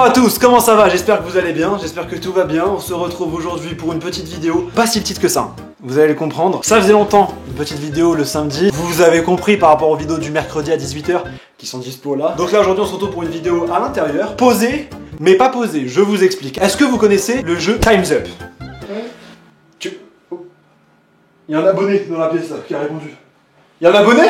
à tous, comment ça va? J'espère que vous allez bien, j'espère que tout va bien. On se retrouve aujourd'hui pour une petite vidéo, pas si petite que ça, vous allez le comprendre. Ça faisait longtemps, une petite vidéo le samedi. Vous avez compris par rapport aux vidéos du mercredi à 18 h qui sont dispo là. Donc là aujourd'hui on se retrouve pour une vidéo à l'intérieur, posée, mais pas posée, je vous explique. Est-ce que vous connaissez le jeu Time's Up? Il y a un abonné dans la pièce là qui a répondu. Il y a un abonné?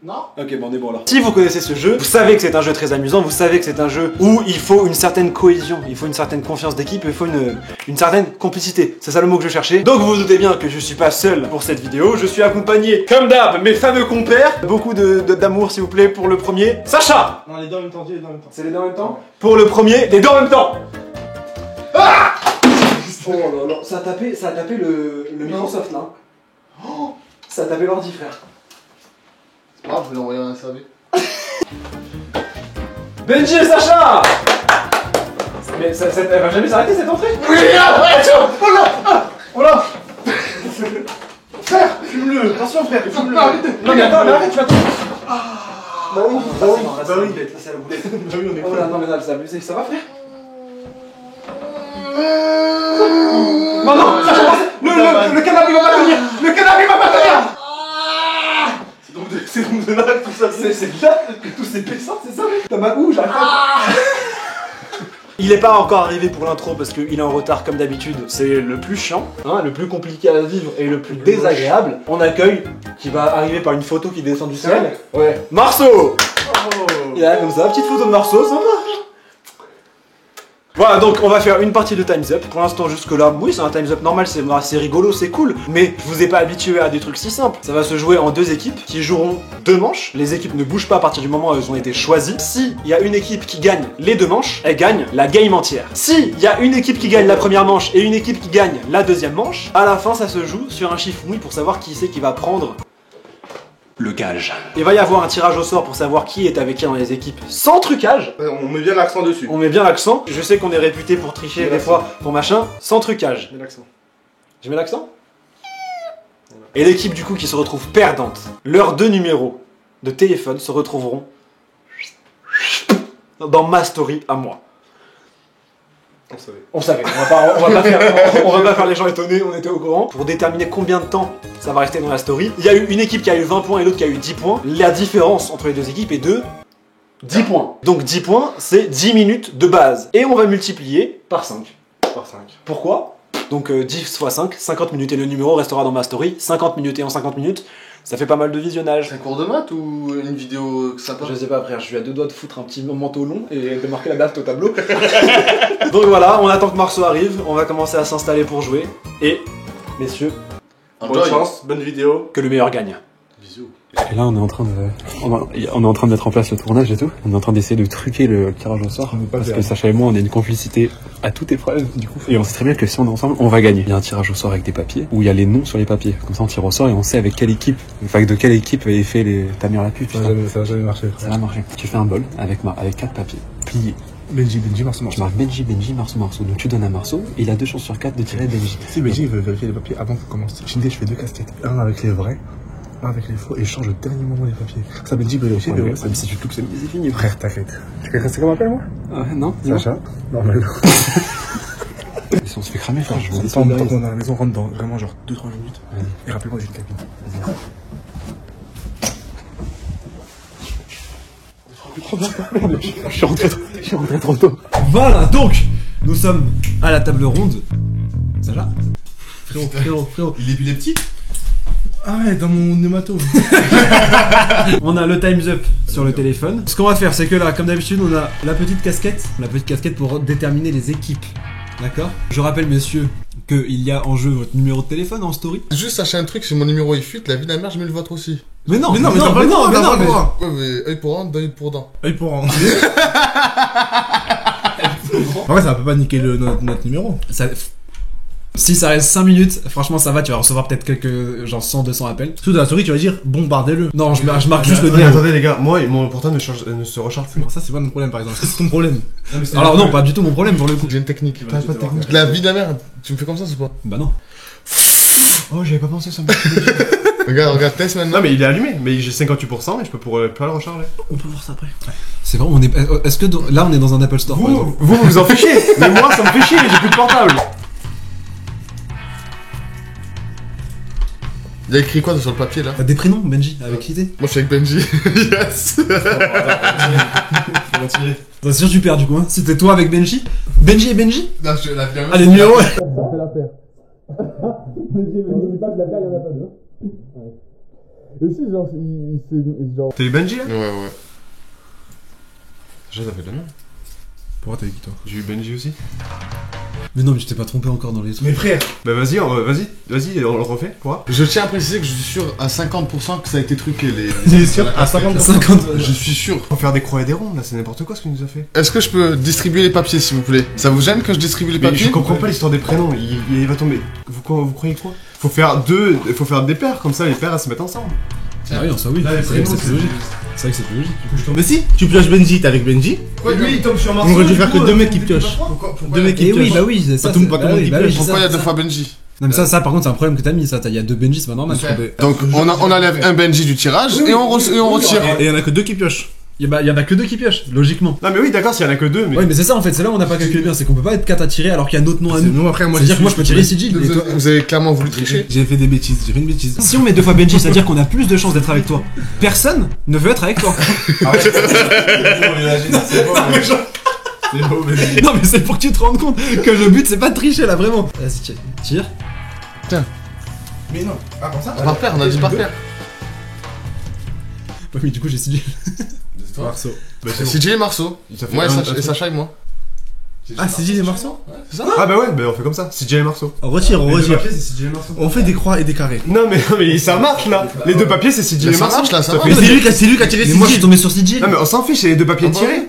Non. Ok, bon, on est bon là. Si vous connaissez ce jeu, vous savez que c'est un jeu très amusant, vous savez que c'est un jeu où il faut une certaine cohésion, il faut une certaine confiance d'équipe, il faut une certaine complicité. C'est ça le mot que je cherchais. Donc vous vous doutez bien que je suis pas seul pour cette vidéo, je suis accompagné, comme d'hab, mes fameux compères. Beaucoup d'amour s'il vous plaît pour le premier, Sacha. Non, les deux en même temps, les deux en même temps. C'est les deux en même temps? Pour le premier, les deux en même temps. Ah oh là là, ça a tapé le Microsoft là. Oh, ça a tapé l'ordi frère. Ah, je vais l'envoyer un SAV. Benji et Sacha. Mais elle va jamais s'arrêter cette entrée. Oui, arrête. Oh là. Oh là. Frère, fume-le. Attention frère, fume-le. Non mais attends, mais arrête, tu vas tomber. Bah oui, bah oui, c'est la boulette. Bah oui, on est Oh là, non mais là, ça va frère? Non, non, Sacha, le canapé va pas tenir. Le canapé va pas tenir. C'est donc de là que tout ça. C'est là que tout s'est baissé, c'est ça? T'as mal où? J'arrive pas. Il est pas encore arrivé pour l'intro parce qu'il est en retard comme d'habitude. C'est le plus chiant, hein, le plus compliqué à vivre et le plus désagréable. On accueille, qui va arriver par une photo qui descend du ciel. Ouais. Marceau. Il est là comme ça, petite photo de Marceau, sympa. Voilà, donc on va faire une partie de Time's Up. Pour l'instant, jusque-là, oui, c'est un Time's Up normal, c'est rigolo, c'est cool. Mais je vous ai pas habitué à des trucs si simples. Ça va se jouer en deux équipes qui joueront deux manches. Les équipes ne bougent pas à partir du moment où elles ont été choisies. Si il y a une équipe qui gagne les deux manches, elle gagne la game entière. Si il y a une équipe qui gagne la première manche et une équipe qui gagne la deuxième manche, à la fin, ça se joue sur un chiffre oui pour savoir qui c'est qui va prendre le gage. Il va y avoir un tirage au sort pour savoir qui est avec qui dans les équipes sans trucage. On met bien l'accent dessus. On met bien l'accent. Je sais qu'on est réputé pour tricher des fois, pour machin, sans trucage. Mets l'accent. Je mets l'accent. Et l'équipe du coup qui se retrouve perdante, leurs deux numéros de téléphone se retrouveront dans ma story à moi. On savait, on va pas faire les gens étonnés, on était au courant. Pour déterminer combien de temps ça va rester dans la story, il y a eu une équipe qui a eu 20 points et l'autre qui a eu 10 points. La différence entre les deux équipes est de 10 points. Donc 10 points, c'est 10 minutes de base. Et on va multiplier par 5. Par 5. Pourquoi? Donc 10 x 5, 50 minutes et le numéro restera dans ma story. 50 minutes et en 50 minutes, ça fait pas mal de visionnage. C'est un cours de maths ou une vidéo sympa? Je sais pas frère, je suis à deux doigts de foutre un petit manteau long et de marquer la date au tableau. Donc voilà, on attend que Marceau arrive, on va commencer à s'installer pour jouer. Et, messieurs, bonne chance, bonne vidéo. Que le meilleur gagne. Bisous. Et là, on est en train de mettre en place le tournage et tout. On est en train d'essayer de truquer le tirage au sort. Parce que Sacha et moi, on a une complicité à toute épreuve, du coup. Et on sait très bien que si on est ensemble, on va gagner. Il y a un tirage au sort avec des papiers, où il y a les noms sur les papiers. Comme ça, on tire au sort et on sait avec quelle équipe, enfin, de quelle équipe est fait ta mère la pute. Ça va jamais marcher. Ça va marcher. Tu fais un bol avec 4 papiers pliés. Benji, Marceau. Tu marques Benji, Marceau. Donc tu donnes à Marceau, et il a 2 chances sur 4 de tirer Benji. Si Benji veut vérifier les papiers avant qu'on commence, je fais 2 casquettes. Un avec les vrais, un avec les faux, et je change au dernier moment les papiers. Ça, Benji veut vérifier, mais si tu touches, c'est fini. Frère, t'inquiète. Tu veux rester comme appel, moi? Non. Sacha? Normal. Si on se fait cramer, frère, je vous dis. Tant qu'on est dans la maison, rentre dans vraiment genre 2-3 minutes. Et rappelez-moi, j'ai une cabine. Vas-y. Je suis rentré trop tôt. Voilà, donc, nous sommes à la table ronde. Sacha? Frérot. Il est petit? Ah ouais, dans mon hématome. On a le Time's Up sur le téléphone. Ce qu'on va faire, c'est que là, comme d'habitude, on a la petite casquette pour déterminer les équipes. D'accord? Je rappelle, messieurs, qu'il y a en jeu votre numéro de téléphone en story. Juste sachez un truc, si mon numéro il fuite, la vie de la mère, je mets le vôtre aussi. Mais non, mais non. Ouais, mais œil pour œil, dent pour dent. Œil pour un. En vrai, ça va pas niquer notre numéro. Si ça reste 5 minutes, franchement ça va, tu vas recevoir peut-être quelques, genre 100, 200 appels. Surtout dans la story, tu vas dire bombardez-le. Non, je marque juste le numéro. Attendez les gars, moi mon portable ne se recharge plus. Ça, c'est pas notre problème par exemple. C'est ton problème. Alors non, pas du tout mon problème pour le coup. J'ai une technique. La vie de la mère, tu me fais comme ça ou pas? Bah non. Oh, j'avais pas pensé ça. Regarde, test maintenant. Non, mais il est allumé, mais j'ai 58%, mais je peux pas le recharger. On peut voir ça après. C'est vrai, est-ce que là on est dans un Apple Store par exemple. Vous en faites chier. Mais moi, ça me fait chier, j'ai plus de portable. Il y a écrit quoi sur le papier là? T'as des prénoms, Benji, avec qui t'es? Moi je suis avec Benji. Yes. T'es sûr que tu perds du coup, hein? C'était toi avec Benji? Benji et Benji? Non, je la ferme. Ah, les numéros! Ça fait la paire. N'oublie pas que la paire, y'en a pas deux. Et si, genre, il genre. T'es Benji là? Ouais. J'ai ça fait de la merde. Pourquoi t'as avec qui toi? J'ai eu Benji aussi. Mais non, mais je t'ai pas trompé encore dans les trucs. Mais frère. Bah vas-y, on le refait, quoi. Je tiens à préciser que je suis sûr à 50% que ça a été truqué les. T'es sûr? À 50%. 50. Je suis sûr. Faut faire des croix et des ronds, là, c'est n'importe quoi ce qu'il nous a fait. Est-ce que je peux distribuer les papiers s'il vous plaît? Ça vous gêne que je distribue les Mais papiers? je comprends pas l'histoire des prénoms, il va tomber. Vous croyez quoi? Faut faire des paires, comme ça les paires elles se mettent ensemble. Ah oui, non, ça oui. Là, les C'est vrai que prénoms, c'est plus logique. C'est vrai que c'est plus logique. Mais si, tu pioches Benji, t'es avec Benji. Ouais, lui il tombe sur On aurait dû faire que deux mecs qui piochent. Deux mecs qui Et oui, piochent. bah oui, c'est ça. Pas tout le monde qui pioche. Pourquoi il y a deux fois Benji? Non, mais ça par contre, c'est un problème que t'as mis, ça. Il y a deux Benji, c'est pas normal. Donc on enlève un Benji du tirage et on retire. Et il y en a que deux qui piochent. Il y en a que deux qui piochent, logiquement. Non mais oui d'accord s'il y en a que deux mais... Ouais, mais c'est ça en fait, c'est là où on n'a pas calculé bien, c'est qu'on peut pas être 4 à tirer alors qu'il y a notre nom à nous. Non, après, moi, C'est-à-dire que moi je peux tirer Sigil. Et toi... Vous avez clairement voulu tricher. J'ai fait des bêtises, j'ai fait une bêtise. Si on met deux fois Benji, c'est-à-dire qu'on a plus de chances d'être avec toi. Personne ne veut être avec toi. Non, mais c'est pour que tu te rendes compte que le but c'est pas de tricher là, vraiment. Vas-y, tire. Mais non, ah, comme ça? Par paire, on a dit par paire. Ouais, mais du coup j'ai Sigil. Marceau. Bah, c'est bon. C'est Jay Marceau. Ça fait Moi un- et Sacha et moi. Ah, c'est Gilles et Marceau? Ah bah ouais, bah on fait comme ça, c'est Jay Marceau. On retire. On fait des croix et des carrés. Non mais ça marche là. Les deux papiers c'est CJ et Ça Marceau. marche là, ça fait- marche. C'est lui qui a tiré Mais moi je suis Sigil. tombé sur Sigil. Non mais on s'en fiche, c'est les deux papiers tirés.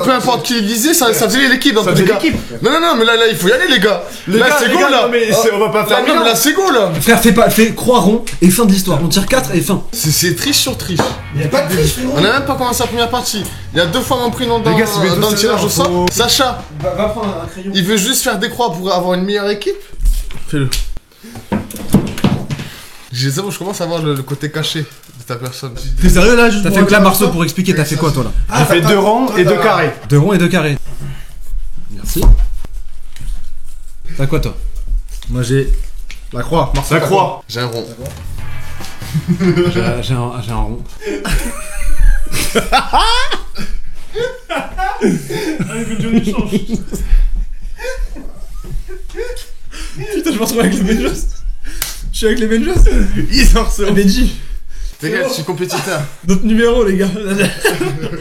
Peu importe qui lisait, ça faisait l'équipe dans Ça tous les faisait cas. l'équipe. Non, mais là, il faut y aller, les gars. Les Là, gars, c'est les go, gars, là. non, mais on va pas faire Là, non, bien. là, c'est go, là. Frère, fais croix rond et fin de l'histoire. On tire 4 et fin. C'est triche sur triche. Y'a pas de triche, frérot. On a même pas commencé la première partie. Il y a deux fois mon prénom dans Les gars, c'est bientôt le tirage au 16 heures, sort. Sacha, Va prendre un crayon. il veut juste faire des croix pour avoir une meilleure équipe. Fais-le. Je commence à voir le côté caché de ta personne. T'es sérieux là? Juste T'as fait là Marceau pour expliquer, t'as fait quoi toi là? J'ai fait deux ronds et deux carrés. 2 ronds et 2 carrés. Merci. T'as quoi toi? Moi j'ai la croix. Marceau. La croix. J'ai un rond. J'ai un rond. Putain, je me retrouve avec les Benjos. Je suis avec les Benjos. Il sort ça. Benji, Les gars, je suis compétiteur. notre numéro les gars.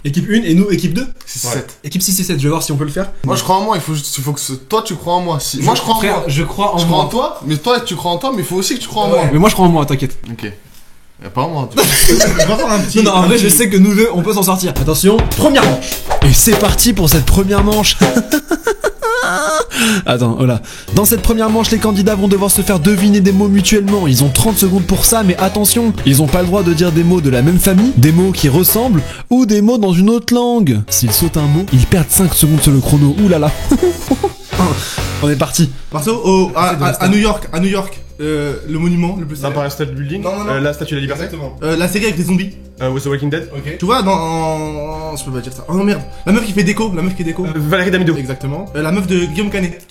Équipe 1 et nous équipe 2. 6-7. Équipe 6 et 7, je vais voir si on peut le faire. Moi, je crois en moi. Il faut que toi, tu crois en moi. Moi, je crois en Frère, moi. je crois en Je crois en moi. toi, mais toi, tu crois en toi, mais il faut aussi que tu crois en moi. Mais moi je crois en moi, t'inquiète. Ok. Y'a pas en moi. On va faire un petit. Non, en vrai, je sais que nous deux, on peut s'en sortir. Attention, première manche. Et c'est parti pour cette première manche. Attends, voilà. Dans cette première manche, les candidats vont devoir se faire deviner des mots mutuellement. Ils ont 30 secondes pour ça, mais attention, ils ont pas le droit de dire des mots de la même famille, des mots qui ressemblent, ou des mots dans une autre langue. S'ils sautent un mot, ils perdent 5 secondes sur le chrono. Ouh là là. On est parti. Marceau, à New York, le monument le plus célèbre. L'Empire State Building. Non. La Statue de la Liberté. Exactement. La série avec les zombies. With the Walking Dead. Tu vois, je peux pas dire ça. Oh non, merde. La meuf qui fait déco. Valérie Damido. Exactement. La meuf de Guillaume Canet.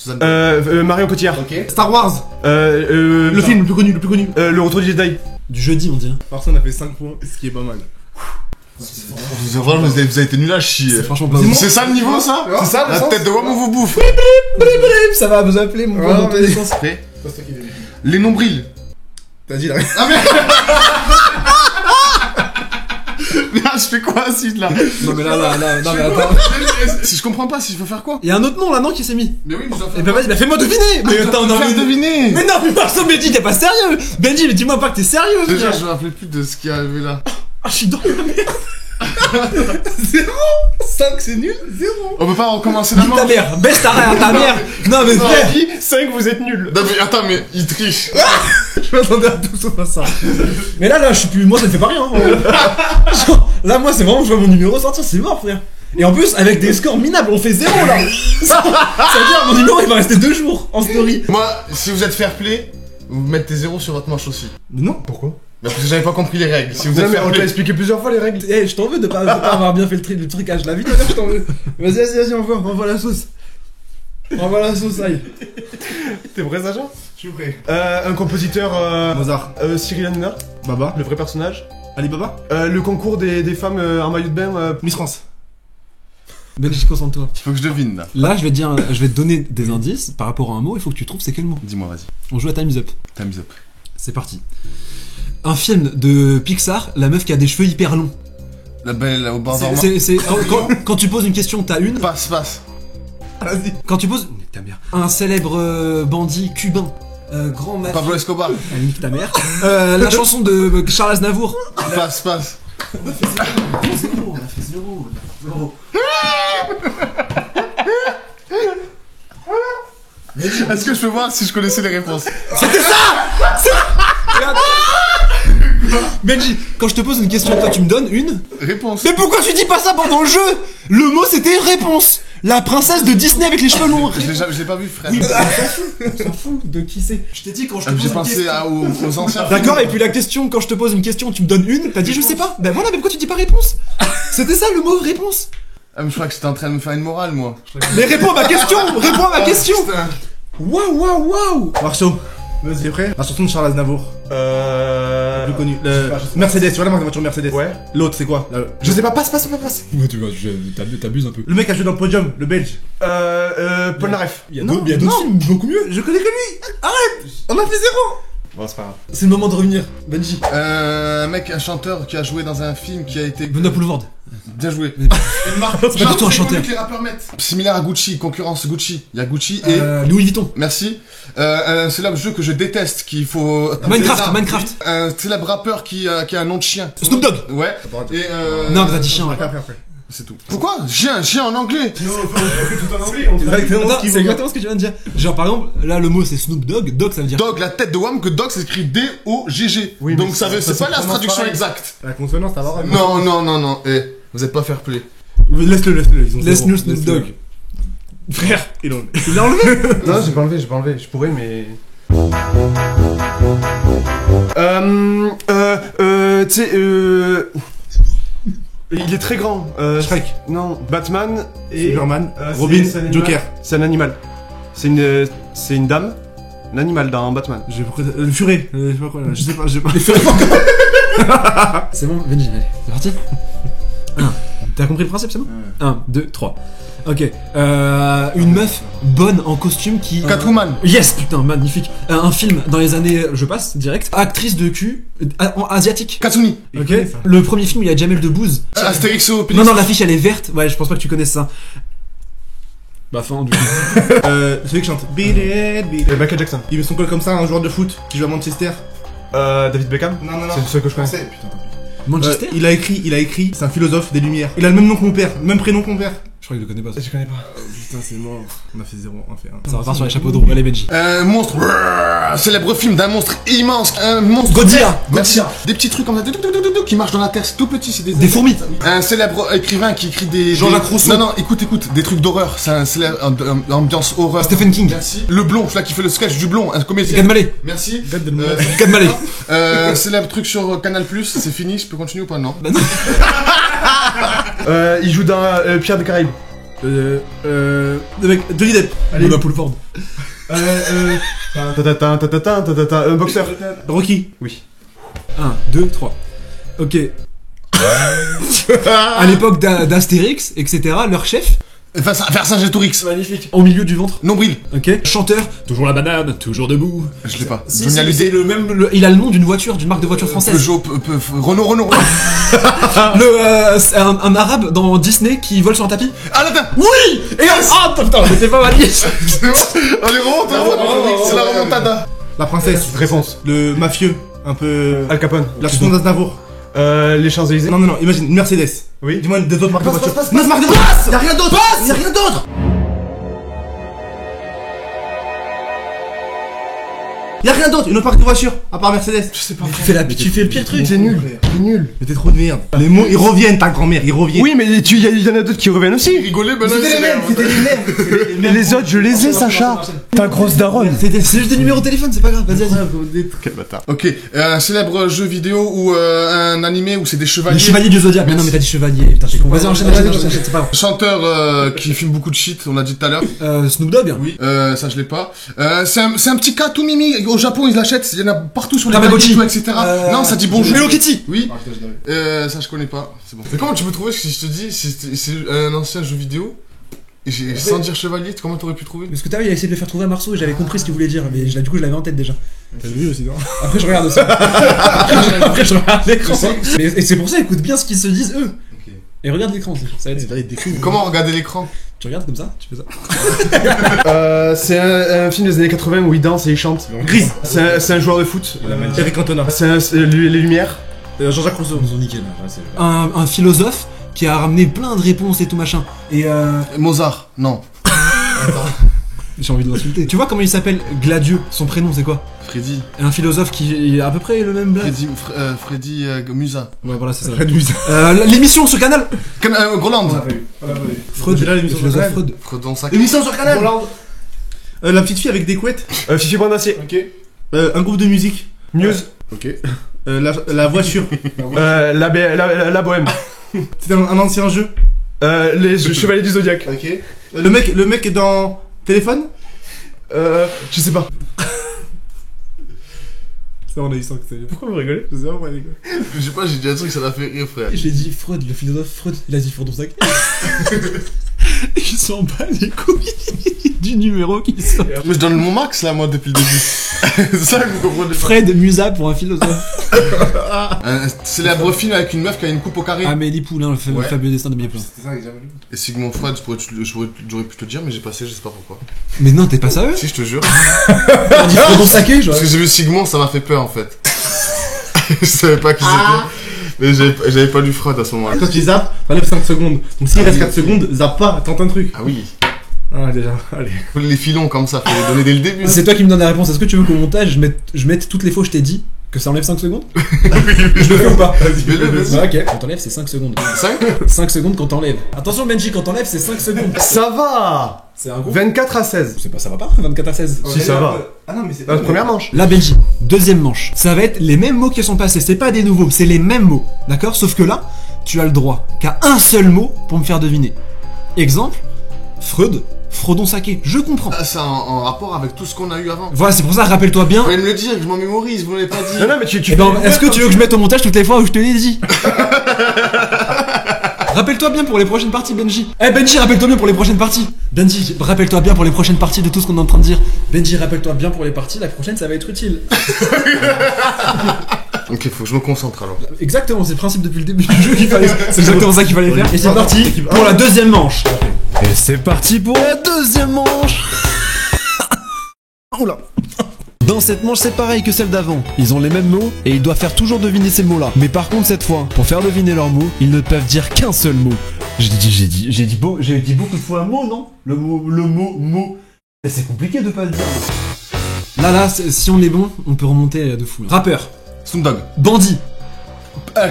Marion Cotillard. Star Wars. Le Le film le plus connu. Le Retour du Jedi. Du jeudi, on dirait. Personne a fait 5 points, ce qui est pas mal. Vous avez été nuls à chier. C'est franchement pas C'est ça le niveau, ça? C'est ça la tête de Wam vous bouffe. Ça va vous appeler, mon Ouais, mais- Prêt? Les nombrils. T'as dit là. Merde, je fais quoi assis là? Non mais là, non mais attends. Si je comprends pas, si je veux faire quoi? Il y a un autre nom là, non, qui s'est mis. Mais oui, mais je dois Eh ben vas-y, bah fais-moi deviner. Mais attends, non, faire mais... deviner. Mais non, mais Marceau, Benji, t'es pas sérieux. Benji, mais dis-moi pas que t'es sérieux. Déjà, frère. je me rappelais plus de ce qui est arrivé là. Ah, je suis dans la merde. 5 c'est nul, 0. On peut pas recommencer la Dis ta manche. mère, baisse ta raie à ta mère. Non mais frère. 5 vous êtes nuls. Non, mais attends, mais il triche. Je m'attendais à tout sauf à ça. Mais là, je suis plus... Moi, ça me fait pas rien. Genre, là, moi, c'est vraiment, je vois mon numéro sortir, c'est mort, frère. Et en plus, avec des scores minables, on fait 0 là. Ça veut dire, mon numéro, il va rester 2 jours en story. Moi, si vous êtes fair play, Vous mettez 0 sur votre manche aussi. Non, pourquoi? Bah, parce que j'avais pas compris les règles. Si vous Non, êtes mais on fair t'a play. expliqué plusieurs fois les règles. Eh, je t'en veux de pas avoir bien fait le trucage. La vie, je t'en veux. Vas-y, envoie la sauce. Envoie la sauce, aïe. T'es prêt, Sacha? Je suis prêt. Un compositeur. Mozart. Cyril Hanouna, Baba. le vrai personnage. Alibaba. Le concours des femmes en maillot de bain. Miss France. Benji, concentre-toi. Il faut que je devine là. Là, je vais te donner des indices par rapport à un mot. Il faut que tu trouves c'est quel mot. Dis-moi, vas-y. On joue à Time's Up. Time's up. C'est parti. Un film de Pixar, la meuf qui a des cheveux hyper longs. La belle au bord d'Orma. Quand tu poses une question, t'as une. Passe. Vas-y. Quand tu poses. Ta mère. Un célèbre bandit cubain. Grand mafieux. Pablo Escobar. Elle nique ta mère. La chanson de Charles Aznavour. Passe. On a fait zéro. Est-ce que je peux voir si je connaissais les réponses? Benji, quand je te pose une question, toi tu me donnes une. Réponse. Mais pourquoi tu dis pas ça pendant le jeu? Le mot c'était réponse. La princesse de Disney avec les cheveux longs. Je l'ai pas vu, frère. On s'en fout de qui c'est. Je t'ai dit quand je te pose J'ai une pensé question. aux anciens. D'accord, et puis la question, quand je te pose une question, tu me donnes une, t'as dit je sais pas. Ben voilà, mais pourquoi tu dis pas réponse? C'était ça le mot réponse. Ah, mais je crois que j'étais en train de me faire une morale, moi. Mais réponds à ma question. Réponds à ma question. Putain. Waouh. Marceau. Vas-y, t'es prêt? La chanson de Charles Aznavour. Plus connu. Mercedes, tu vois la voiture Mercedes. Ouais. L'autre, c'est quoi? Je sais pas, passe. Ouais, tu vois, t'abuses un peu. Le mec a joué dans le podium, le belge. Paul Naref. Il y a d'autres films beaucoup mieux. Je connais que lui. Arrête. On a fait 0. Bon, c'est pas grave. C'est le moment de revenir. Benji. Un chanteur qui a joué dans un film qui a été. Benoît Poulvord. Bien joué. C'est pas du tout un chanteur. Que les rappeurs mettent. Similaire à Gucci, concurrence Gucci. Il y a Gucci et. Louis Vuitton. Merci. Un célèbre jeu que je déteste, qu'il faut. Minecraft. Un célèbre rappeur qui a un nom de chien. Snoop Dogg. Ouais. Et Non, t'as dit chien, ouais. Après. C'est tout. Pourquoi? Chien en anglais. Tout en anglais, on dit. Attends, c'est exactement ce que tu viens de dire. Genre par exemple, là le mot c'est Snoop Dogg. Dog ça veut dire. Dog, la tête de Wham, que Dog s'écrit D-O-G-G. Oui, donc mais ça veut, c'est pas la prononce traduction pareil. exacte. La consonance, ça va. Non. Vous êtes pas fair play. Laisse-le. Laisse-nous Snoop Dogg. Frère, il l'a Non, j'ai pas enlevé. Je pourrais, mais. Tu sais, il est très grand. Shrek. Non, Batman et. Superman. c'est- Robin. c'est un animal. Joker. C'est un animal. C'est une dame. Un animal dans Batman. Le furet. Je sais pas quoi là. Je sais pas. C'est bon, Benji, allez, c'est parti. 1. T'as compris le principe, c'est bon? 1, 2, 3. Ok. Une meuf bonne en costume qui. Catwoman. Yes, putain, magnifique. Un film dans les années. Je passe direct. Actrice de cul. Asiatique. Katsuni. Ok. Le premier film, il y a Jamel Debbouze. Astérix au Non, l'affiche elle est verte. Ouais, je pense pas que tu connaisses ça. Bah, fin du coup. Celui qui chante. Beat it. Michael Jackson. Il met son col comme ça, un joueur de foot qui joue à Manchester. David Beckham. Non. C'est le seul que je connais. Putain. Manchester. Il a écrit, c'est un philosophe des Lumières. Il a le même nom que mon père, même prénom que mon père. Je crois qu'il le connaît pas. Je connais pas. Putain, c'est mort. On a fait 0, on a fait 1. Ça repart sur les chapeaux de roue. Allez, Benji. Monstre. Célèbre film d'un monstre immense. Un monstre. Godzilla. Merci. Des petits trucs comme ça qui marchent dans la terre. C'est tout petit. C'est Des fourmis. Un célèbre écrivain qui écrit des. Jean-Jacques Rousseau. Non, écoute. Des trucs d'horreur. C'est un célèbre ambiance horreur. Stephen King. Merci. Le blond, celui qui fait le sketch du blond. Un comédien. Gad Mallet. Merci. Gad Mallet. Célèbre truc sur Canal+, c'est fini, je peux continuer ou pas? Non. Bah non. Il joue dans Pierre des Caraïbes. Le mec, Johnny Depp. Benoît Poulvord. Un boxeur. Rocky. Oui. 1, 2, 3. Ok. À l'époque d'Astérix, etc., leur chef, Vercingétorix. magnifique, au milieu du ventre. Nombril. Ok. Chanteur, toujours la banane, toujours debout. Je l'ai pas. Si, Johnny c'est Hallyday. le même. Il a le nom d'une voiture, d'une marque de voiture française. Peugeot, Renault. C'est un arabe dans Disney qui vole sur un tapis. Aladdin. Oui. Et ah putain, j'étais pas mal. C'est bon. On est remonté. C'est la remontada. La princesse. Réponse. Le mafieux. Un peu. Al Capone. La chanson d'Aznavour. Les Champs-Élysées. Non, imagine, une Mercedes. Oui. Dis-moi des autres marques de voiture. passe. Une autre marque de voiture. Y'a rien d'autre. Y'a rien d'autre. Y'a rien d'autre, une autre marque de voiture, à part Mercedes. Je sais pas. Tu fais le pire truc. C'est nul, c'est nul. Mais t'es trop de merde. Les mots, ils reviennent, ta grand-mère, ils reviennent. Oui, mais il y en a d'autres qui reviennent aussi. Rigoler, ben C'était les mêmes, c'était les mêmes. Mais les autres, je les ai, Sacha. T'as grosse daronne. C'est juste des numéros de téléphone, c'est pas grave. Vas-y. Quel bâtard. Ok, un célèbre jeu vidéo ou un animé où c'est des Les chevaliers. chevaliers du Zodiac. Mais non, mais t'as dit chevalier. Putain, j'ai compris. Vas-y, enchaîne, c'est pas grave. Chanteur qui filme beaucoup de shit, on l'a dit tout à l'heure. Snoop Dogg. Oui. Ça je l'ai pas. C'est un petit cas tout mimi. Au Japon ils l'achètent. Il y en a partout sur les Tamagotchi. paniers, etc. Non, ça dit bonjour. Hello Kitty. Oui. Ça je connais pas. C'est bon. Mais comment tu peux trouver si je te dis c'est un ancien jeu vidéo et sans dire chevalier, comment t'aurais pu trouver? Parce que t'as vu, il a essayé de le faire trouver à Marceau et j'avais compris ce qu'il voulait dire. Mais du coup, je l'avais en tête déjà. T'as vu aussi, non? Après, je regarde aussi. Après, je regarde l'écran. Et c'est pour ça, écoute bien ce qu'ils se disent eux. Et regarde l'écran, ça va être. Comment regarder l'écran? Tu regardes comme ça? Tu fais ça? C'est un film des années 80 où il danse et il chante. Grise. C'est un joueur de foot. Eric Cantona. C'est les lumières. Jean-Jacques Rousseau. Ils ont niqué là. Un philosophe qui a ramené plein de réponses et tout machin. Et Mozart. Non. j'ai envie de l'insulter. Tu vois comment il s'appelle? Gladieux. Son prénom c'est quoi? Freddy. Un philosophe qui est à peu près le même blague. Freddy Musa. Ouais, voilà, c'est ça. L'émission sur Canal. Groland. Freud. Là, l'émission sur Canal. Freud. Fredon Sac. L'émission sur Canal. La petite fille avec des couettes. Fifi Bandassier. Ok. Un groupe de musique. Muse. Ok. La voiture. La bohème. C'était un ancien jeu. Les chevaliers du Zodiac. Ok. Le mec est dans téléphone. Je sais pas. Ça, on a eu ça que ça. Pourquoi vous rigolez? Je sais pas pourquoi, les gars. Je sais pas, j'ai dit un truc, ça m'a fait rire, frère. J'ai dit Freud, le philosophe Freud. Il a dit Fredon Sac. Il s'en bat les couilles du numéro qui sort. Mais je donne mon max là, moi, depuis le début. C'est ça que vous comprenez pas. Fred Musa pour un philosophe. Un célèbre film avec une meuf qui a une coupe au carré. Amélie Poulain, le fabuleux destin d'Amélie Poulain. C'est ça que j'avais lu. Et Sigmund Freud, j'aurais pu te le dire, mais j'ai passé, je sais pas pourquoi. Mais non, t'es pas sérieux? Si, je te jure. On dit Fredon Saqué, genre. Parce que j'ai vu Sigmund, ça m'a fait peur en fait. Je savais pas qui c'était. Mais j'avais pas lu Freud à ce moment-là. Quand tu zappes, t'enlèves 5 secondes. Donc s'il reste 4 secondes, zappe pas, tente un truc. Ah oui. Ah, déjà, allez. Les filons comme ça, faut les donner dès le début. C'est toi qui me donnes la réponse. Est-ce que tu veux qu'au montage, je mette toutes les fois où je t'ai dit que ça enlève 5 secondes? Je le fais ou pas? Vas-y. Ok, quand t'enlèves, c'est 5 secondes. 5 5 secondes quand t'enlèves. Attention, Benji, quand t'enlèves, c'est 5 secondes. Ça va. C'est un gros. 24 à 16. C'est pas, ça va pas, 24 à 16. Si, ça va. Ah non, mais c'est. La première manche. La Benji, deuxième manche. Ça va être les mêmes mots qui sont passés. C'est pas des nouveaux, c'est les mêmes mots. D'accord? Sauf que là, tu as le droit qu'à un seul mot pour me faire deviner. Exemple, Freud, Fredon Saqué. Je comprends. Ah, c'est en rapport avec tout ce qu'on a eu avant. Voilà, c'est pour ça, rappelle-toi bien. Vous pouvez me le dire, je m'en mémorise, vous l'avez pas dit. Non, mais tu Eh ben, est-ce que tu veux que je mette au montage toutes les fois où je te l'ai dit? Rappelle-toi bien pour les prochaines parties, Benji. Eh Benji, rappelle-toi bien pour les prochaines parties. Benji, rappelle-toi bien pour les prochaines parties de tout ce qu'on est en train de dire. Benji, rappelle-toi bien pour les parties, la prochaine ça va être utile. Ok, faut que je me concentre alors. Exactement, c'est le principe depuis le début du jeu qu'il fallait. C'est exactement ça qu'il fallait faire. Et c'est parti pour la deuxième manche. Et c'est parti pour la deuxième manche. Oula. Dans cette manche, c'est pareil que celle d'avant. Ils ont les mêmes mots et ils doivent faire toujours deviner ces mots-là. Mais par contre, cette fois, pour faire deviner leurs mots, ils ne peuvent dire qu'un seul mot. J'ai dit beaucoup de fois un mot, non? Le mot. Et c'est compliqué de pas le dire. Là, si on est bon, on peut remonter de fou. Là. Rappeur. Snoop Dogg. Bandit.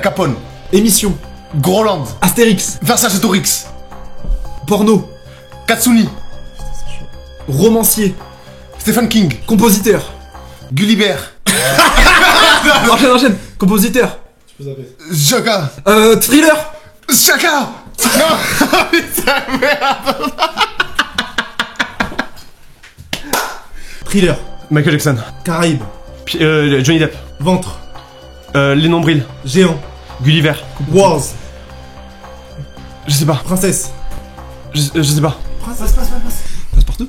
Capone. Émission. Groland. Astérix. Versacetorix. Porno. Katsuni. Romancier. Stephen King. Compositeur. Gulliver. Enchaîne. Compositeur. Joga. Thriller. Chaka. Non. Putain, merde. Thriller. Michael Jackson. Caraïbes. Johnny Depp. Ventre. Les nombrils. Géant. Gulliver. Wars. Je sais pas. Princesse. Je sais pas. Passe-partout.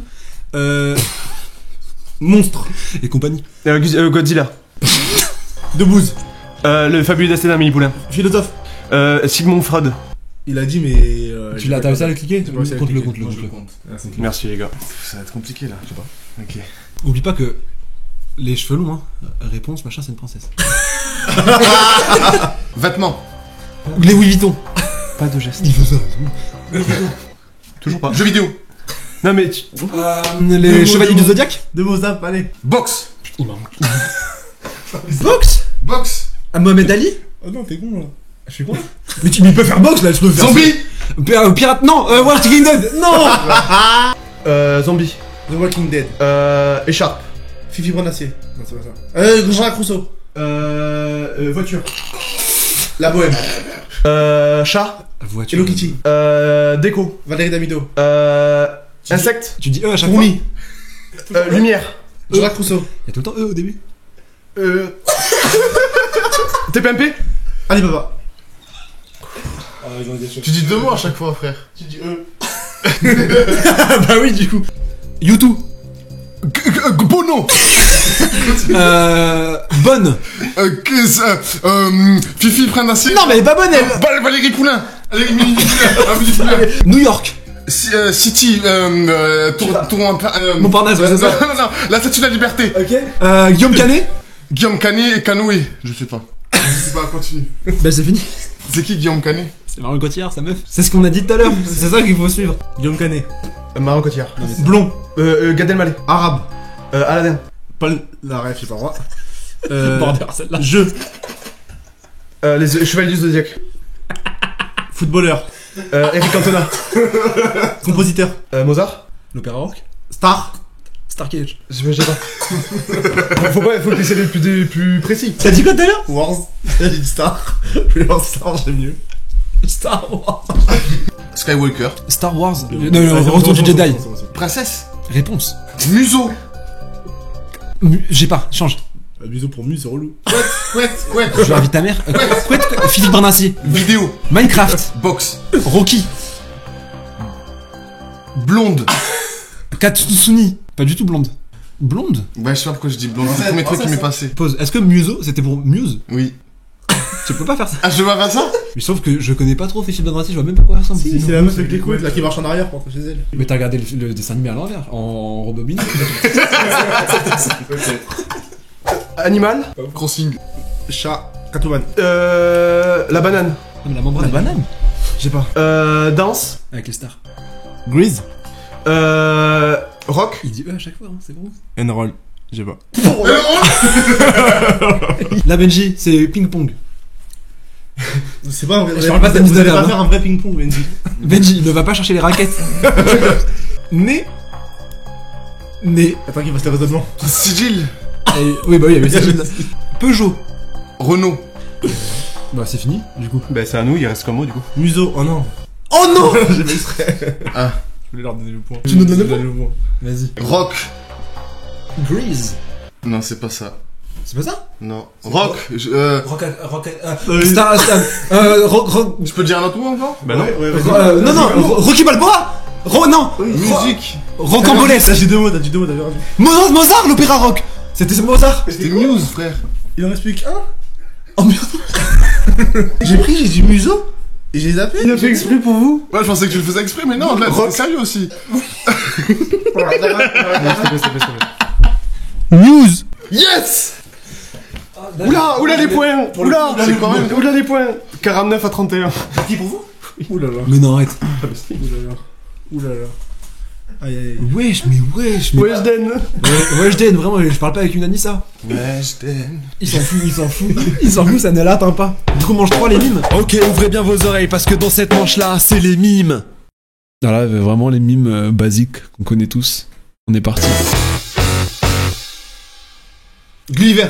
Monstre. Et compagnie. Godzilla. Debouze. Le fabuleux destin d'Amélie Poulain. Philosophe. Sigmund Freud. Il a dit, mais. Tu l'as réussi à le cliquer? Compte-le. Merci les gars. Ça va être compliqué là. Je sais pas. Ok. Oublie pas que. Les cheveux longs, hein. Réponse, machin, c'est une princesse. Vêtements. Les Louis Vuitton. Pas de geste. Il faut ça. Toujours pas. Jeux vidéo. Non mais Les Chevaliers du Zodiac. De Mozart, allez. Boxe. Boxe. Box. À Mohamed Ali. Oh non, t'es con là. Je suis con. Mais tu peux faire boxe là, je peux faire. Zombie. Pirate, non, Walking Dead, non. Zombie. The Walking Dead. Écharpe. Fifi Bonacier. Non, c'est pas ça. Jean-Jacques Rousseau. Voiture. La Bohème. Chat. Voiture. Hello Kitty. Déco. Valérie Damido. Insecte. Tu dis à chaque Fourmi. Lumière. Jean-Jacques Rousseau. fois. Il y a tout le temps au début. TPMP. Alibaba. Tu dis 2 mots à chaque fois, frère. Tu dis Bah oui, du coup. YouTube. Bono. Bonne. Fifi Prénacier. Non, mais elle est pas bonne, elle. Valérie Poulain. Valérie Poulain. New York. City. Montparnasse, ouais, c'est ça. Non, la Statue de la Liberté. Ok. Guillaume Canet. Guillaume Canet et Canoë. Je sais pas. Je sais pas, continue. Bah c'est fini. C'est qui Guillaume Canet? C'est Marion Cotillard, sa meuf. C'est ce qu'on a dit tout à l'heure. C'est ça qu'il faut suivre. Guillaume Canet. Marion Cotillard. Blond. Gad Elmaleh. Arabe. Aladdin. Paul. La ref, j'ai pas le droit. Border, celle-là. Jeu. Les Chevaliers du Zodiac. Footballeur. Eric Cantona. Compositeur. Mozart. L'opéra rock. Star. Starcage. Je sais pas. faut que c'est les plus précis. T'as dit quoi tout à l'heure? Wars. J'ai dit Star. Je voulais voir Star, j'aime mieux. Star Wars. Skywalker. Star Wars. Retour du Jedi. Princesse. Réponse. Museau. J'ai pas, change. Bisous pour Muse, c'est relou. Ouais. Je invite ta mère. Philippe Barnacier. Vidéo. Minecraft. Box. Rocky. Blonde. Katsuni. Pas du tout blonde. Blonde? Ouais, je sais pas pourquoi je dis blonde. C'est le premier truc qui m'est passé. Pause. Est-ce que Muso, c'était pour Muse? Oui. Tu peux pas faire ça. Ah, je vois pas ça? Mais sauf que je connais pas trop Philippe Barnacier, je vois même pas quoi ça ressemble. Si, c'est la meuf avec les couettes là qui marche en arrière pour rentrer chez elle. Mais t'as regardé le dessin animé à l'envers, en rebobiné. Animal. Crossing. Chat. Catwoman. La banane. Non, mais la membrane. La banane. Je sais pas. Danse. Avec les stars. Grease. Rock. Il dit à chaque fois, hein, c'est bon. Enroll. J'ai pas. La Benji, c'est ping-pong. C'est pas un vrai. Je parle pas de tennis Vous allez de pas table, faire un vrai ping-pong, Benji. Benji, ne va pas chercher les raquettes. Né. Né. Attends qu'il fasse le raisonnement. Sigil. Oui, bah oui, il y avait ça. Peugeot. Renault. Bah c'est fini, du coup. Bah c'est à nous, il reste comme mot du coup. Museau. Oh non. Oh non. J'ai fait exprès. Ah. Je voulais leur donner le point. Tu nous donnes le Je point. Vas-y. Rock. Grease. Non, c'est pas ça. C'est pas ça? Non. Rock. Star, rock, Je peux dire un autre mot encore? Bah non. non, Rocky Balboa. Non, Musique. Rocambolesque. T'as dit deux mots, t'as vu. Mozart, l'opéra rock. C'était Mozart. C'était Muse, frère. Il en reste plus qu'un. Oh merde. J'ai dit museau et j'ai zappé. Il a fait exprès pour vous. Ouais, je pensais que tu le faisais exprès, mais non, là, c'est sérieux aussi. News. Yes! Oula les points. Oula c'est quand même- les points. 49 à 31. Qui pour vous? Oulala. Mais non, arrête. Oulala. Aïe aïe. Wesh. Weshden. Weshden, vraiment, je parle pas avec une Anissa. Weshden. Il s'en fout, ça ne l'atteint pas. Du coup, mange 3 les mimes. Ok, ouvrez bien vos oreilles parce que dans cette manche-là, c'est les mimes. Voilà, vraiment les mimes basiques qu'on connaît tous. On est parti. Gulliver.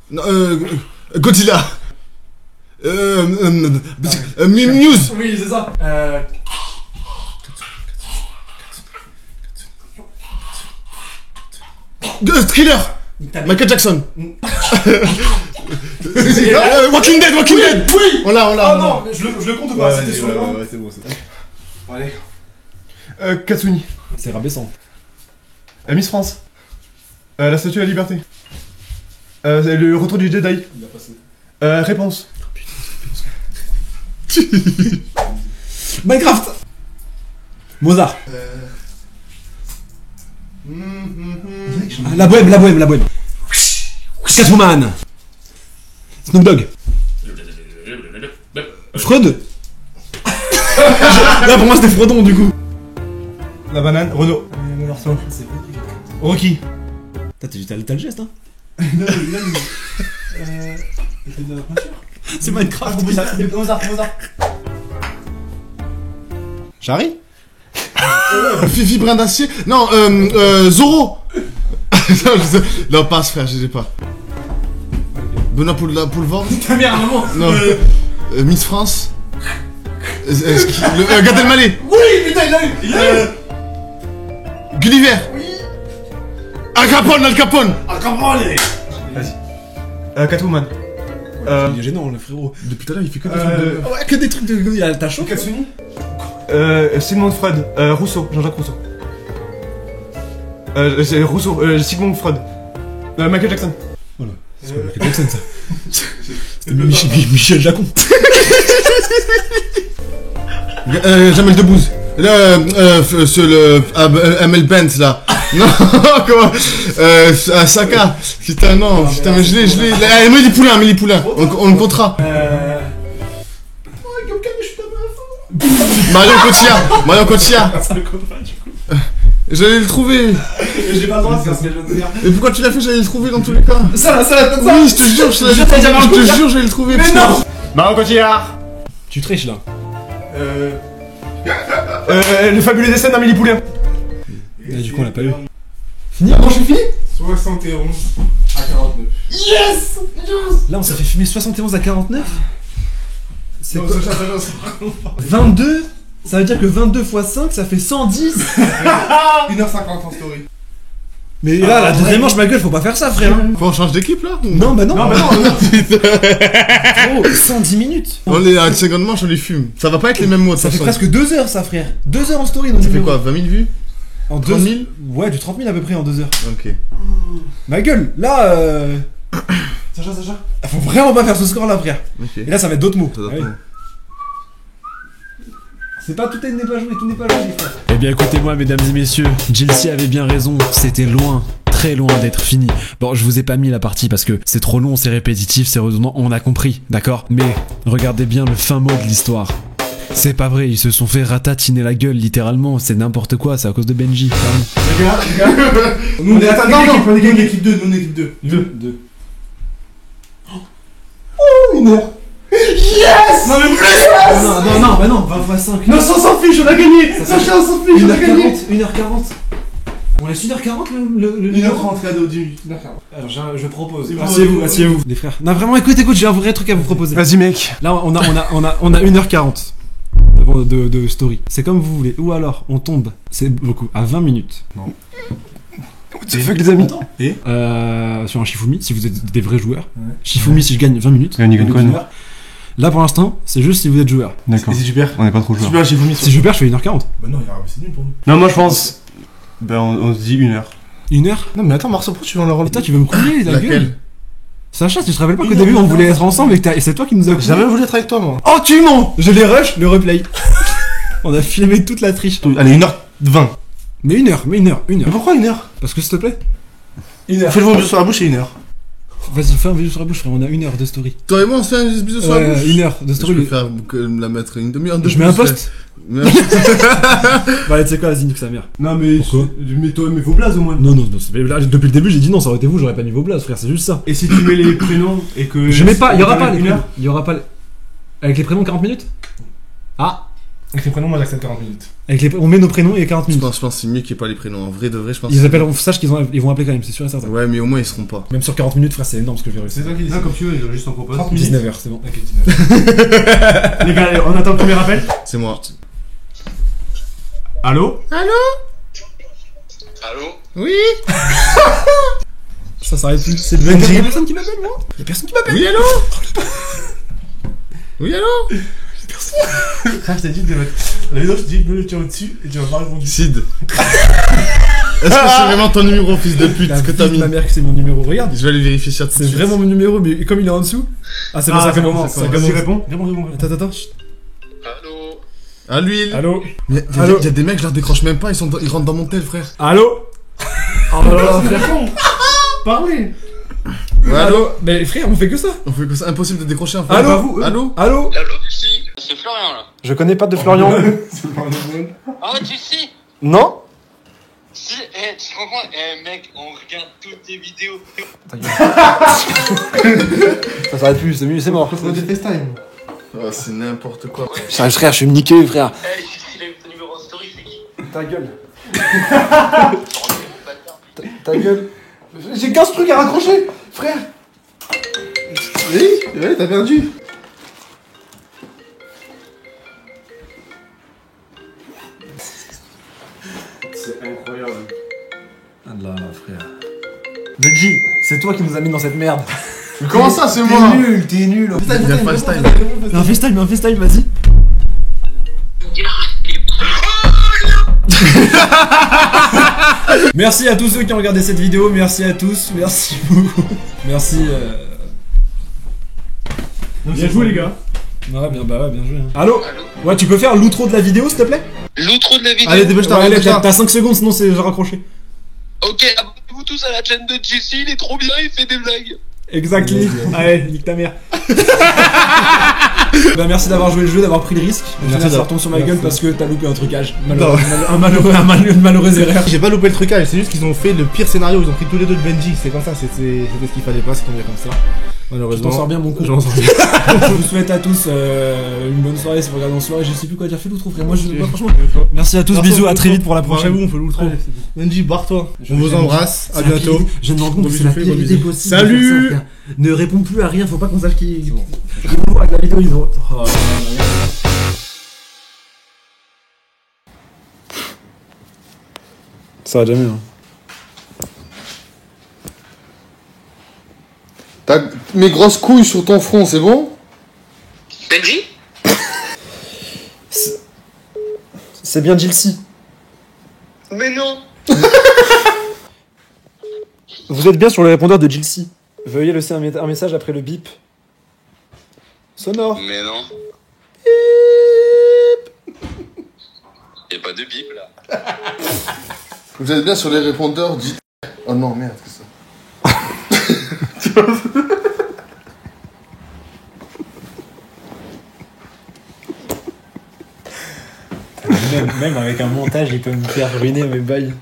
Non, Godzilla. Muse. Oui, c'est ça. Thriller. Michael Jackson. Walking Dead. Oui. On l'a. Oh non, mais je le compte ou pas? C'était sur le banc. Ouais, c'est bon, c'est bon. Allez. Katsuni. C'est rabaissant. Miss France. La Statue de la Liberté. Le Retour du Jedi. Réponse. Minecraft. Mozart. La bohème. Catwoman. Snoop Dogg. Freud. Là pour moi c'était Frodon du coup. La banane. Renault. Rocky. T'as le geste, hein. Il fait de la peinture. C'est Minecraft. Charlie. Fifi brin d'acier. Non, Zoro. Non, passe frère, je sais pas. Benoît Poulvord. Ta mère, maman. Non. Miss France. Gad Elmaleh. Oui, putain, il a eu. Gulliver. Oui. Al Capone. Vas-y. Catwoman. Il est gênant, le frérot. Depuis tout à l'heure, il fait que des trucs de... Ouais, que des trucs de. T'as chaud. Katsuni. Sigmund Freud. Rousseau. Jean-Jacques Rousseau. C'est Rousseau. Sigmund Freud. Michael Jackson. C'est pas Michael Jackson, ça. C'était Michel Jacon. Jamel Debbouze. Amel Bent là. Non, comment Saka. Putain, non, putain, mais je l'ai. Amélie Poulain. On le comptera. Marion Cotillard. J'allais le trouver. J'ai pas le droit, c'est ce que je viens de dire. Et pourquoi tu l'as fait? J'allais le trouver dans tous les cas. Ça, Oui, je te jure, j'allais le trouver. Mais non. Marion Cotillard. Tu triches là. Le fabuleux dessin d'Amélie Poulain. Et du coup, on l'a pas eu. Fini? Bon, j'ai fini? 71 à 49. Yes! Là, on s'est fait fumer 71 à 49. C'est Non, quoi? ça, 22? Ça veut dire que 22 x 5, ça fait 110. 1h50 en story. Mais là, la deuxième manche, ma gueule, faut pas faire ça, frère. Faut on change d'équipe là? Non, bah non. Non, bah non. Frérot, 110 minutes. On est à la seconde manche, on les fume. Ça va pas être les mêmes mots de Ça fait toute façon. presque 2 heures, ça, frère. 2 heures en story. Donc Ça fait quoi? 20 000 vues? En 30 000? Ouais, du 30 000 à peu près en 2 heures. Ok. Ma gueule, là, Sacha. faut vraiment pas faire ce score là, frère. Ok. Et là, ça va être d'autres mots. Ça doit Ah oui. pas. C'est pas tout n'est pas joué, tout n'est pas joué, frère. Eh bien écoutez-moi mesdames et messieurs, Jilcy avait bien raison, c'était loin, très loin d'être fini. Bon, je vous ai pas mis la partie parce que c'est trop long, c'est répétitif, c'est redondant, on a compris, d'accord? Mais regardez bien le fin mot de l'histoire. C'est pas vrai, ils se sont fait ratatiner la gueule littéralement, c'est n'importe quoi, c'est à cause de Benji. Pardon. Les gars. Nous, on est l'équipe 2. Nous, on est l'équipe 2. 2. Oh, 1 heure. Yes! Non, mais Bah non, 20 x 5. Non, ça, on s'en fiche, on a gagné! Sacha, on s'en fiche, on a gagné! 1h40. On laisse 1h40 le 1h30, cadeau, 10 minutes. Alors je propose. Asseyez-vous. Les frères. Non vraiment écoute, j'ai un vrai truc à vous proposer. Vas-y, mec. Là on a 1h40 de story. C'est comme vous voulez. Ou alors on tombe, c'est beaucoup, à 20 minutes. What the fuck, les amis? Et sur un Shifumi, si vous êtes des vrais joueurs. Shifumi si je gagne 20 minutes. Et on y gagne quoi, nous? Là pour l'instant, c'est juste si vous êtes joueur. D'accord. Et si tu perds? On est pas trop joueurs. Super, j'ai vomi. Si je perds, je fais 1h40. Bah non, c'est nul pour nous. Non, moi je pense. Ben on se dit 1 heure. 1 heure? Non, mais attends, Marceau, pourquoi tu vas en avoir Et toi tu veux me couler la gueule? Laquelle? Sacha, tu te rappelles pas qu'au début on voulait être ensemble et c'est toi qui nous a J'ai jamais voulu être avec toi, moi. Oh tu mens! Je les rush, le replay. On a filmé toute la triche. Allez, 1h20. Mais 1 heure. Mais pourquoi 1 heure? Parce que s'il te plaît. 1 heure. Fais le bisou sur la bouche et 1 heure. Vas-y, fais un bisou sur la bouche, frère, on a 1 heure de story. Toi et moi, on se fait un bisou sur la bouche. 1 heure de Je story. peux faire la mettre une demi-heure de Je mets un post. Mais- Bah, allez, tu sais quoi, vas-y, nique sa mère. Non, mais. Pourquoi? Mets-toi, mets vos blazes au moins. Non, là, depuis le début, j'ai dit non, ça aurait été vous, j'aurais pas mis vos blagues, frère, c'est juste ça. Et si tu mets les prénoms et que. Je mets pas, il y aura pas les 1 prénoms. heure? Il y aura pas les. Avec les prénoms 40 minutes? Ah! Avec les prénoms, moi j'accepte 40 minutes. On met nos prénoms et 40 Je minutes. pense que c'est mieux qu'il n'y ait pas les prénoms. En vrai de vrai, je pense. Ils appelleront, sache qu'ils vont appeler quand même, c'est sûr et certain. Ouais, mais au moins ils seront pas. Même sur 40 minutes, frère, c'est énorme ce que je vais réussir. C'est toi qui dis. Non, comme tu veux, juste on propose. 30 minutes. 19h, c'est bon. Ok, 19. Les gars, allez, on attend le premier appel. C'est moi. Allô? Oui. Ça s'arrête plus. C'est le Benji. Y'a personne qui m'appelle, moi? Y'a personne qui m'appelle. Oui, allô. Oui, allô. Frère, je t'ai dit de mettre. La vidéo, je te dis, mets le tien au-dessus et tu vas pas répondre. Sid. Est-ce que c'est vraiment ton numéro, fils de pute, La que vie t'as de mis? ma mère que c'est mon numéro, regarde. Je vais aller vérifier ça tout de C'est suite. vraiment mon numéro, mais comme il est en dessous. Ah, c'est bon, ça commence. Ça Vas-y, commence. réponds. Réponds. Attends. chut. À l'huile. Allô? Il y a des mecs, je leur décroche même pas, ils rentrent dans mon tel, frère. Allô? Oh là là, frère. Parlez. Ouais, allô. Mais frère, on fait que ça. On fait que ça, impossible de décrocher un peu. Allô? Pas vous, allô. Allô? C'est Florian là. Je connais pas de Florian. Ah, tu sais, Non? Si, tu comprends? Mec, on regarde toutes tes vidéos. Ça s'arrête plus, c'est mieux, c'est mort. On a des FaceTime. Oh, c'est n'importe quoi. Frère, je vais me niquer, frère. S'il a eu ton numéro en story, c'est qui? Ta gueule. Ta gueule. J'ai 15 trucs à raccrocher, frère. Oui, ouais, t'as perdu. C'est incroyable. Ah là, frère. Benji, c'est toi qui nous as mis dans cette merde. Mais comment ça, c'est moi? T'es nul. Il y a FaceTime. Un FaceTime, vas-y. Merci à tous ceux qui ont regardé cette vidéo, merci à tous, merci beaucoup. Merci. Bien joué, les gars. Ouais, bien joué. Hein. Allô? Ouais, tu peux faire l'outro de la vidéo, s'il te plaît? L'outro de la vidéo. Allez, dépêche-toi, Allez, dépêche-toi. t'as 5 secondes, sinon j'ai raccroché. Ok, abonnez-vous tous à la chaîne de Jesse, il est trop bien, il fait des blagues. Exactly. Allez, nique ta mère. Bah merci d'avoir joué le jeu, d'avoir pris le risque. Merci ça retombe sur ma gueule parce que t'as loupé un trucage. Une malheureuse erreur. J'ai pas loupé le trucage, c'est juste qu'ils ont fait le pire scénario, ils ont pris tous les deux de Benji, c'est comme ça, c'était ce qu'il fallait pas, c'est tombé comme ça. Malheureusement. Je t'en sors bien mon coup. Je vous souhaite à tous une bonne soirée si vous regardez en soirée, je sais plus quoi dire, fais l'outro frère. Moi franchement. Merci à tous, bisous, à très vite pour la prochaine. Bravo, on fait l'outro. Benji, barre-toi. On vous embrasse, à bientôt. Je me rends compte que c'est la pire idée possible. Salut. Ne réponds plus à rien, faut pas qu'on sache qui. Avec la vidéo, ils ont. Oh, ça va jamais. Hein. T'as mes grosses couilles sur ton front, c'est bon? Benji? C'est bien Jilcy. Mais non. Vous êtes bien sur le répondeur de Jilcy. Veuillez laisser un message après le bip. Sonore. Mais non. Y'a pas de bip là. Vous êtes bien sur les répondeurs, dites... Oh non, merde, c'est ça. Même avec un montage, il peut me faire ruiner mes bails.